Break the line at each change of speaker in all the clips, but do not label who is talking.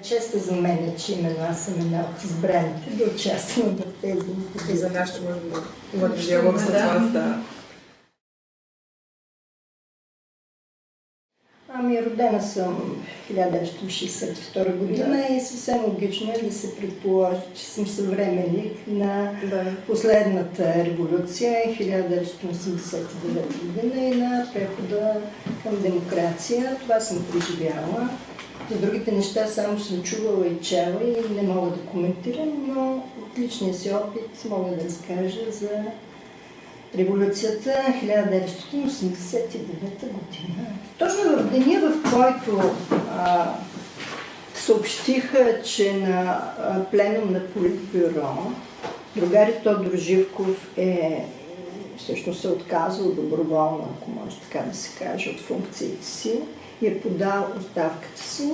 Често за мен е, че именно аз съм една от избраните да участвам в тези.
И за нас ще може да имате диалог с вас, да.
Родена съм в 1962 година и съвсем логично е да се предположи, че съм съвременник на последната революция 1989 година и на прехода към демокрация. Това съм преживяла. За другите неща само съм чувала и чела и не мога да коментирам, но от личния си опит мога да разкажа за революцията 1989 година. Точно в деня, в който съобщиха, че на пленум на Политбюро другари Тодор Живков всъщност се отказал доброволно, ако може така да се каже, от функциите си и е подал оставката си.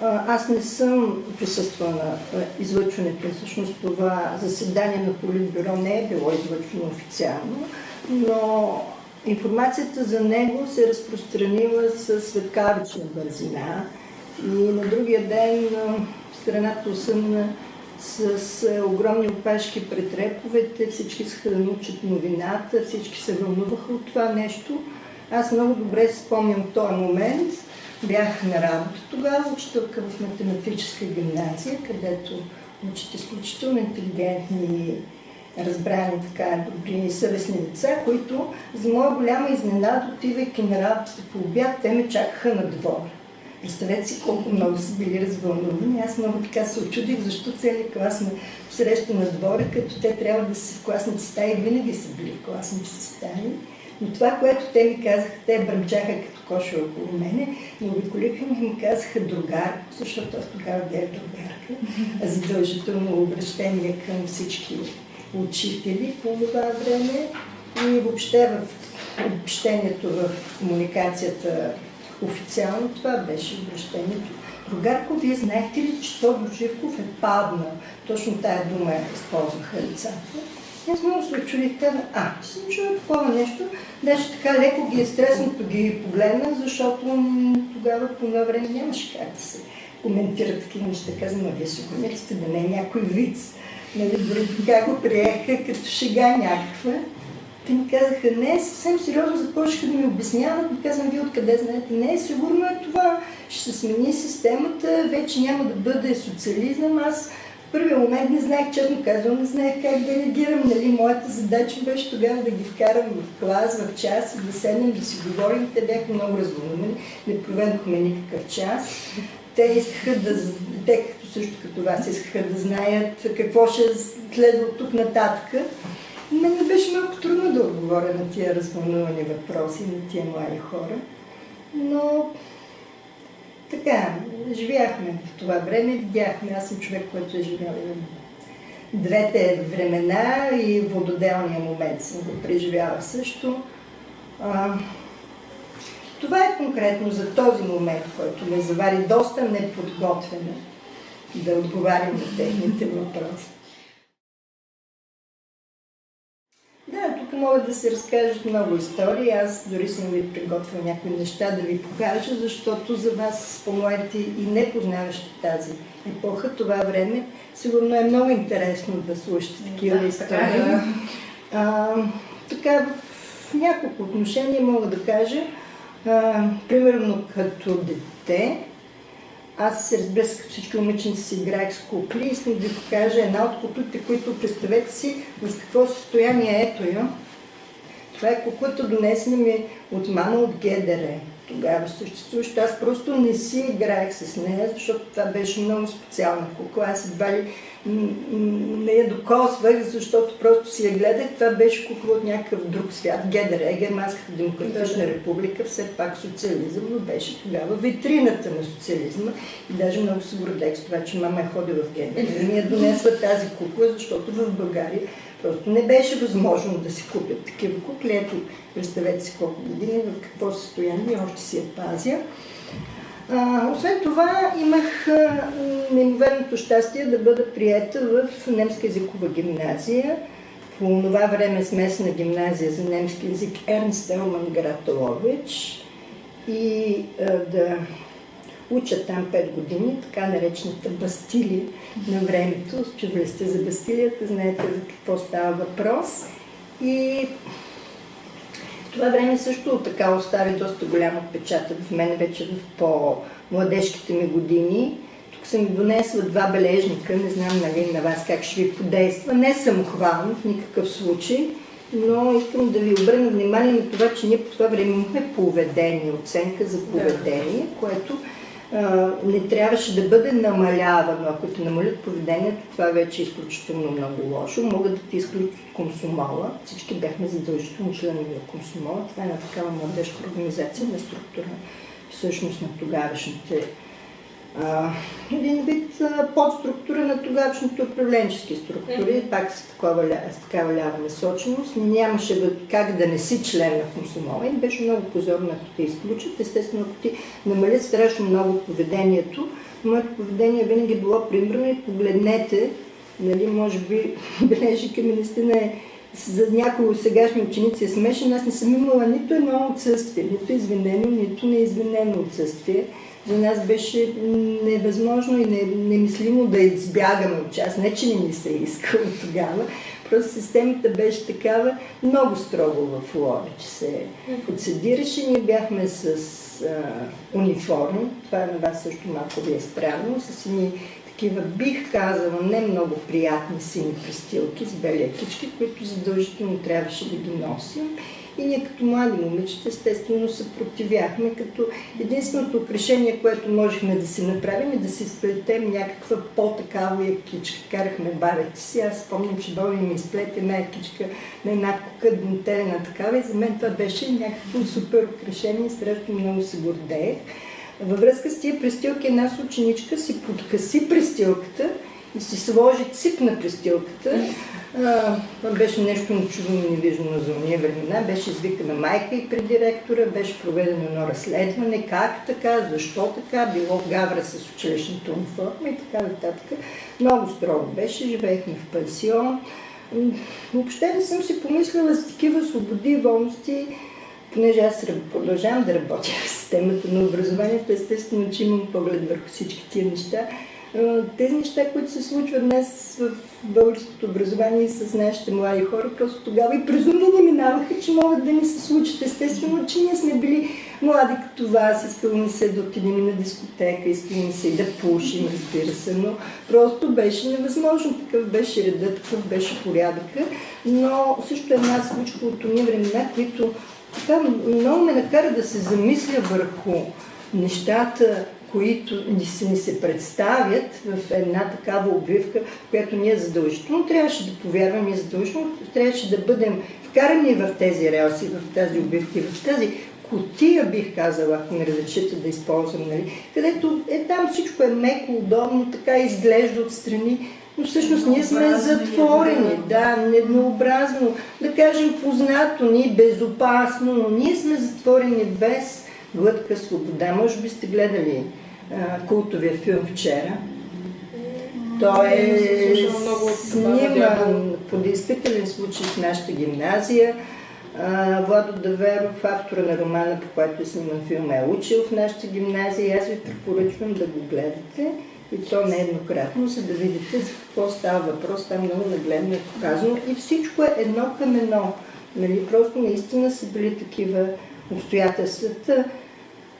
Аз не съм присъствала на излъчването. Всъщност това заседание на Политбюро не е било излъчвано официално, но информацията за него се разпространила с светкавична бързина и на другия ден страната осъмна с огромни опашки пред реповете, всички искаха да научат новината, всички се вълнуваха от това нещо. Аз много добре спомням този момент. Бях на работа тогава, учителка в математическа гимназия, където учат изключително интелигентни, разбрани, така добри, съвестни деца, които за моя голяма изненада, отивайки на работа по обяд, те ме чакаха на двора. Представете си колко много са били развълнувани. Аз много така се очудих, защо целият клас ме среща на двора, като те трябва да са в класните стаи, винаги са били в класните стаи. Но това, което те ми казаха, те бръмчаха като кошо около мене, но обиколиха ми казаха другар, защото аз тогава бях другарка, задължително обращение към всички учители по това време и въобще в общението, в комуникацията официално това беше обращението. Другарко, вие знаете ли, че Тодор Живков е паднал? Точно тая дума използваха лицата. Аз много се очудих, съм чула такова нещо, даже така леко ги е стреснато ги погледнах, защото тогава по това време нямаше как да се коментира такива неща. Казвам, вие сигурни сте да не е някой виц. Дори така го приеха като шега някаква. Те ми казаха, не, съвсем сериозно започнаха да ми обясняват. Ми казвам, вие откъде знаете? Не, сигурно е това. Ще се смени системата, вече няма да бъде социализъм. Аз в първия момент не знаех, честно казвам, не знаех как да реагирам. Моята задача беше тогава да ги вкарам в клас, в час и да седнем, да си говорим. Те бяха много развълнувани, не проведохме никакъв час. Те искаха те също като вас искаха да знаят какво ще следва от тук нататък. Мен беше малко трудно да отговоря на тия развълнувани въпроси, на тия млади хора. Но така, живяхме в това време, видяхме. Аз съм човек, който е живял двете времена и вододелния момент съм го преживяла също. Това е конкретно за този момент, който ме завари доста неподготвена да отговарям на техните въпроси. Да, тук могат да се разкажат много истории. Аз дори съм ви приготвила някои неща да ви покажа, защото за вас, по-младите и не познаващи тази епоха, това време, сигурно е много интересно да слушате такива истории. Така, в няколко отношения мога да кажа, примерно като дете, аз се разбира се, като всички момиченци си играех с кукли. Искам да ви покажа една от куклите, които представете си в какво състояние ето я. Това е куклата, донесена ми от мама от ГДР. Тогава съществуваща. Аз просто не си играех с нея, защото това беше много специална кукла. Аз едва ли не я докосвах, защото просто си я гледах. Това беше кукла от някакъв друг свят. ГДР, Германската демократична република, все пак социализъм, но беше тогава витрината на социализма. И даже много се гордех с това, че мама е ходила в ГДР. И ми я донесла тази кукла, защото в България просто не беше възможно да си купят такива кукли. Ето, представете си колко години, в какво състояние, още си я пазя. Освен това, имах неимоверното щастие да бъда приета в немска езикова гимназия. По това време смесена гимназия за немски език Ернст Елман, град Ловеч. И да уча там 5 години, така наречената Бастилия на времето. Чували сте за Бастилията, знаете за какво става въпрос. И в това време също така остави доста голям отпечатък в мен, вече в по-младежките ми години. Тук съм донесла 2 бележника, не знам нали, на вас как ще ви подейства. Не самохвално в никакъв случай, но искам да ви обърна внимание на това, че ние по това време имахме поведение, оценка за поведение, което не трябваше да бъде намалявано. Ако те намалят поведението, това вече е изключително много лошо. Могат да те изключат от комсомола. Всички бяхме задължително членове на комсомола. Това е една такава младежка организация на структура, всъщност на тогавашните един вид подструктура на тогавашните управленчески структури, пак с такава лява насоченост. Нямаше как да не си член на комсомола и беше много позорно, ако те изключат. Естествено, ако ти намалят страшно много поведението, моето поведение винаги е било примерно и погледнете, нали, може би бележика ми наистина е за някои от сегашни ученици е смешен. Аз не съм имала нито едно отсъствие, нито извинено, нито неизвинено отсъствие. За нас беше невъзможно и немислимо да избягаме от час. Не, че не ми се искало тогава. Просто системата беше такава много строго в Ловеч се процедираше. Ние бяхме с униформи. Това на вас също малко ви е странно. С едни такива, бих казала, не много приятни сини престилки с бели екички, които задължително трябваше да ги носим. И ние като млади момичета естествено съпротивяхме, като единственото украшение, което можехме да си направим е да си сплетем някаква по-такава якичка. Карахме бабите си, аз спомням, че баба ми изплете една якичка на една кука дентелена такава и за мен това беше някакво супер украшение и страшно много се гордеех. Във връзка с тия престилки една ученичка си подкаси престилката и си сложи цип на престилката. Това беше нещо нечувано и невиждано за уния времена. Беше извикана майка и пред директора, беше проведено едно разследване, как така, защо така, било гавра с училищната униформа и така нататък. Много строго беше, живеехме в пансион. Въобще не съм си помислила за такива свободи и волности, понеже аз продължавам да работя в системата на образованието, естествено, че имам поглед върху всички тия неща. Тези неща, които се случват днес в българското образование и с нашите млади хора, просто тогава и през уми не минаваха, че могат да ни се случат. Естествено, че ние сме били млади като вас, искало ни се да отидем на дискотека, искало ни се и да пушим, разбира се, но просто беше невъзможно. Такъв беше редът, такъв беше порядъка, но също една случка от уния времена, които така много ме накара да се замисля върху нещата, които ни се представят в една такава обвивка, която ние задължително трябваше да повярваме и задължително трябваше да бъдем вкарани в тези релси, в тази обвивка, в тази кутия, бих казала, ако ми разрешите да използвам, нали? Където там всичко е меко, удобно, така изглежда отстрани, но всъщност ние сме затворени, да, неднообразно, да кажем познато ни, безопасно, но ние сме затворени без глътка свобода. Може би сте гледали култовия филм вчера. Той е сниман по действителен случай в нашата гимназия. Владо Даверов, автора на романа, по който е сниман филм, е учил в нашата гимназия и аз ви препоръчвам да го гледате и то нееднократно, за да видите за какво става въпрос. Там много нагледно е показано и всичко е едно към едно. Нали? Просто наистина са били такива обстоятелствата.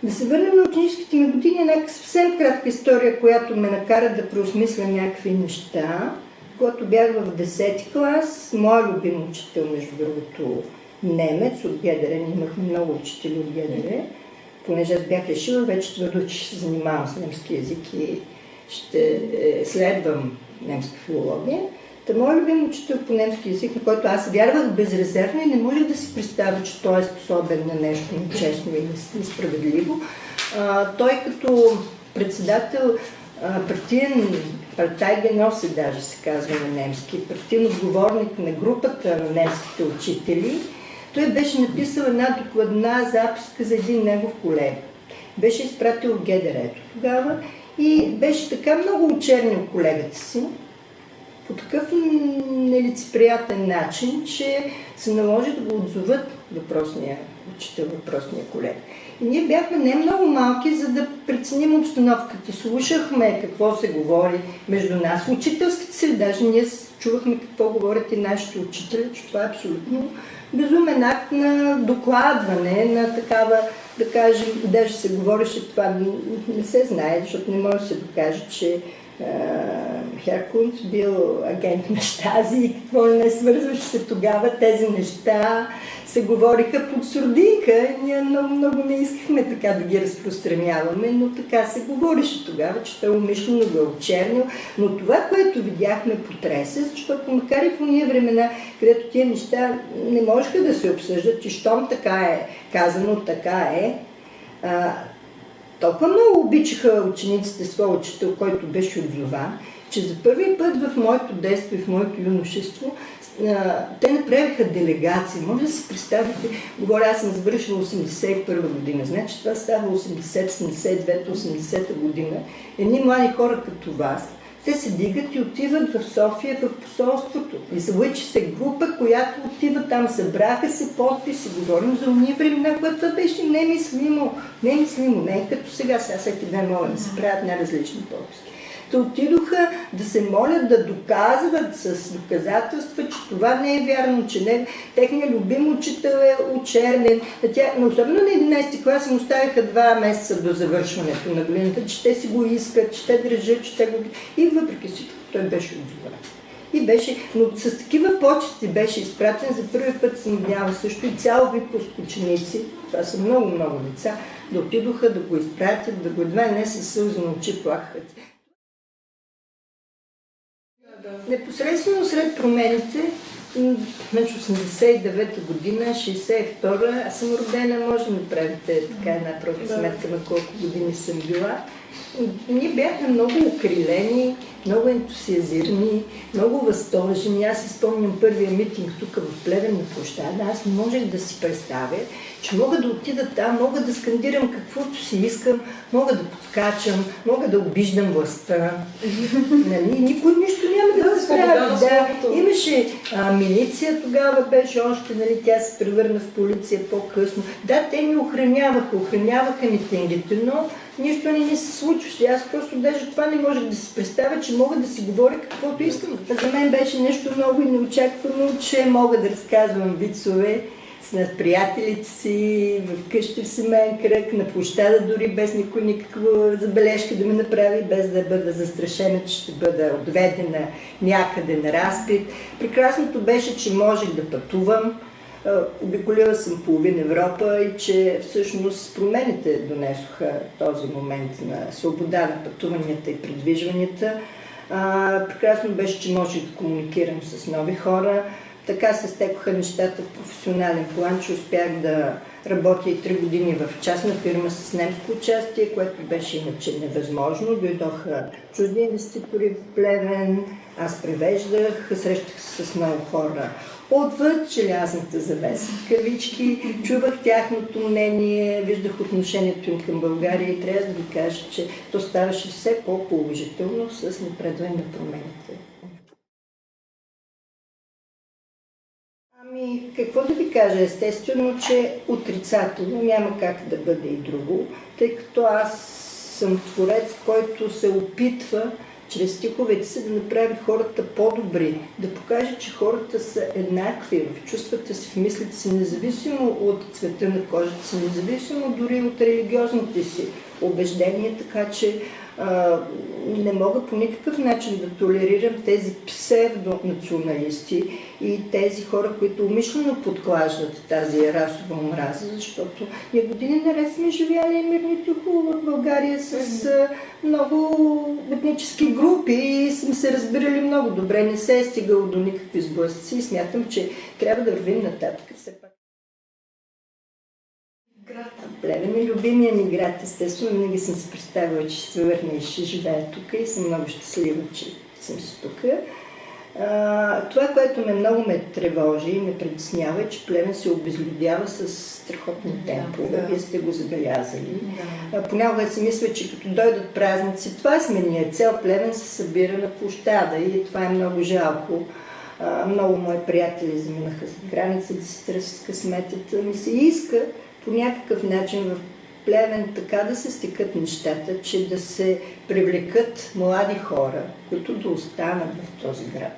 Да се върнем на ученическите ми години, една съвсем кратка история, която ме накара да преосмисля някакви неща. Когато бях в 10-ти клас, моят любим учител, между другото, немец от ГДР, имахме много учители от ГДР, понеже аз бях решила вече твърдо, че ще се занимавам с немски език и ще следвам немска филология. Та моят любим учител по немски език, на който аз вярвах безрезервно и не можех да си представя, че той е способен на нещо нечестно и несправедливо. Той като председател партиен партайгеносе, даже се казва на немски, партиен отговорник на групата на немските учители, той беше написал една докладна записка за един негов колега. Беше изпратил в ГДР-то тогава и беше така много очернил колегата си, по такъв нелицеприятен начин, че се наложи да го отзоват въпросния учител, въпросния колега. И ние бяхме не много малки, за да преценим обстановката. Слушахме какво се говори между нас. В учителските среди, даже ние чувахме какво говорят и нашите учители, че това е абсолютно безумен акт на докладване, на такава, да кажем, даже се говореше това, не се знае, защото не може да се докаже, че Херкунт бил агент на Щази и какво не свързваше се тогава. Тези неща се говориха под сурдинка. Ние много не искахме така да ги разпространяваме, но така се говореше тогава, че той умишлено го е очернил. Но това, което видяхме, потресе, защото макар и в уния времена, където тия неща не можеха да се обсъждат, и щом така е казано, така е, толкова много обичаха учениците своя учител, който беше отзован, че за първи път в моето детство и в моето юношество те направиха делегации. Може да си представите, говоря, аз съм завършила 81 година, значи това става 80, 79, 80 година. Едни млади хора като вас, те се дигат и отиват в София, в посолството. И залъчи се група, която отива там, събраха се подписи, говорим за уния времена, което това беше немислимо, не е като сега всеки ден могат да се правят най-различни подписки. Те отидоха да се молят да доказват с доказателства, че това не е вярно, че не, техният любим учител е очернен. Но особено на 11 клас му оставиха 2 месеца до завършването на годината, че те си го искат, че те държат, че те го... И въпреки всичко той беше отзован. И беше, но с такива почести беше изпратен. За първи път съм видяла също и цял випуск ученици, това са много деца, да отидоха да го изпратят, да го едва не със сълзи на очи плакаха. Непосредствено след промените, значи 89-та година, 62-та, аз съм родена, може да направите така една проста сметка на колко години съм била. Ние бяхме много укрилени, много ентусиазирани, много възторжени. Аз си спомням първия митинг тук в Плевен на площада. Аз не можех да си представя, че мога да отида там, мога да скандирам каквото си искам, мога да подскачам, мога да обиждам властта. Нали? Никой нищо няма да справи. Да, имаше милиция, тогава беше още, нали, тя се превърна в полиция по-късно. Да, те ни охраняваха митингите, но нищо не ни се случваше. Аз просто даже това не можех да си представя, че мога да си говоря каквото искам. За мен беше нещо много неочаквано, че мога да разказвам вицове с приятелите си, вкъщи в семейен кръг, на площада дори, без никаква забележка да ме направи, без да бъда застрашена, че ще бъда отведена някъде на разпит. Прекрасното беше, че можех да пътувам. Обиколила съм половин Европа и че всъщност промените донесоха този момент на свобода на пътуванията и придвижванията. Прекрасно беше, че можех да комуникирам с нови хора. Така се стекоха нещата в професионален план, че успях да работя и 3 години в частна фирма с немско участие, което беше иначе невъзможно. Дойдоха чужди инвеститори в Плевен, аз превеждах, срещах се с много хора отвъд желязната завеса, кавички, чувах тяхното мнение, виждах отношението им към България и трябва да ви кажа, че то ставаше все по-положително с напредване на промените. Ами, какво да ви кажа? Естествено, че отрицателно няма как да бъде и друго, тъй като аз съм творец, който се опитва чрез стиховете си да направи хората по-добри, да покаже, че хората са еднакви в чувствата си, в мислите си, независимо от цвета на кожата си, независимо дори от религиозните си убеждения, така че не мога по никакъв начин да толерирам тези псевдонационалисти и тези хора, които умишлено подклаждат тази расова омраза, защото ние години наред сме живяли мирно и хубаво в България с много етнически групи и сме се разбирали много добре, не се е стигало до никакви сблъсъци и смятам, че трябва да вървим нататък. Плевен е любимия ми град, естествено, винаги съм се представила, че ще се върна и ще живея тук и съм много щастлива, че съм си тук. Това, което много ме тревожи и ме притеснява, е, че Плевен се обезлюдява с страхотни темпове. Вие сте го забелязали. Понякога си мисля, че като дойдат празници, това сме ние, цял Плевен се събира на площада и това е много жалко. Много мои приятели заминаха за граница да си търсят късметата. Ми се иска по някакъв начин в Плевен така да се стекат нещата, че да се привлекат млади хора, които да останат в този град.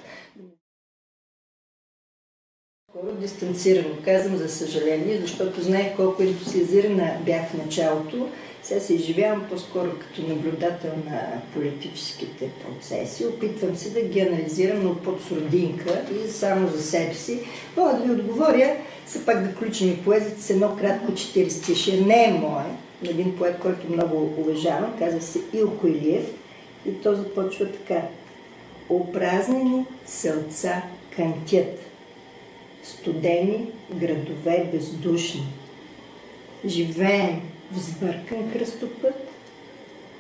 Дистанцирано казвам, за съжаление, защото знаех колко ентусиазирана бях в началото. Сега се изживявам по-скоро като наблюдател на политическите процеси. Опитвам се да ги анализирам, но под сурдинка и само за себе си. Мога да ви отговоря, все пак да включим и поезията с едно кратко 4 стиша. Не е мое, един поет, който много уважавам, казва се Илко Илиев и то започва така. Опразнени сълца кънтят, студени градове бездушни. Живеем в сбъркан кръстопът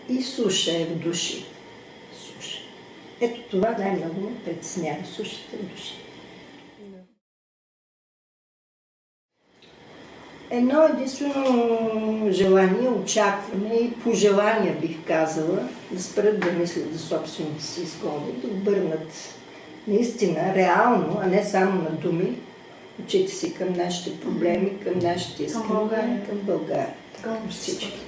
и суша е в души. Суша. Ето това най-много ме притеснява. Сушата в души. Едно единствено желание, очакване и пожелание, бих казала, да спрат да мислят за собствените си изгоди, да обърнат наистина, реално, а не само на думи, очите си към нашите проблеми, към нашите искания, към България. Към всички.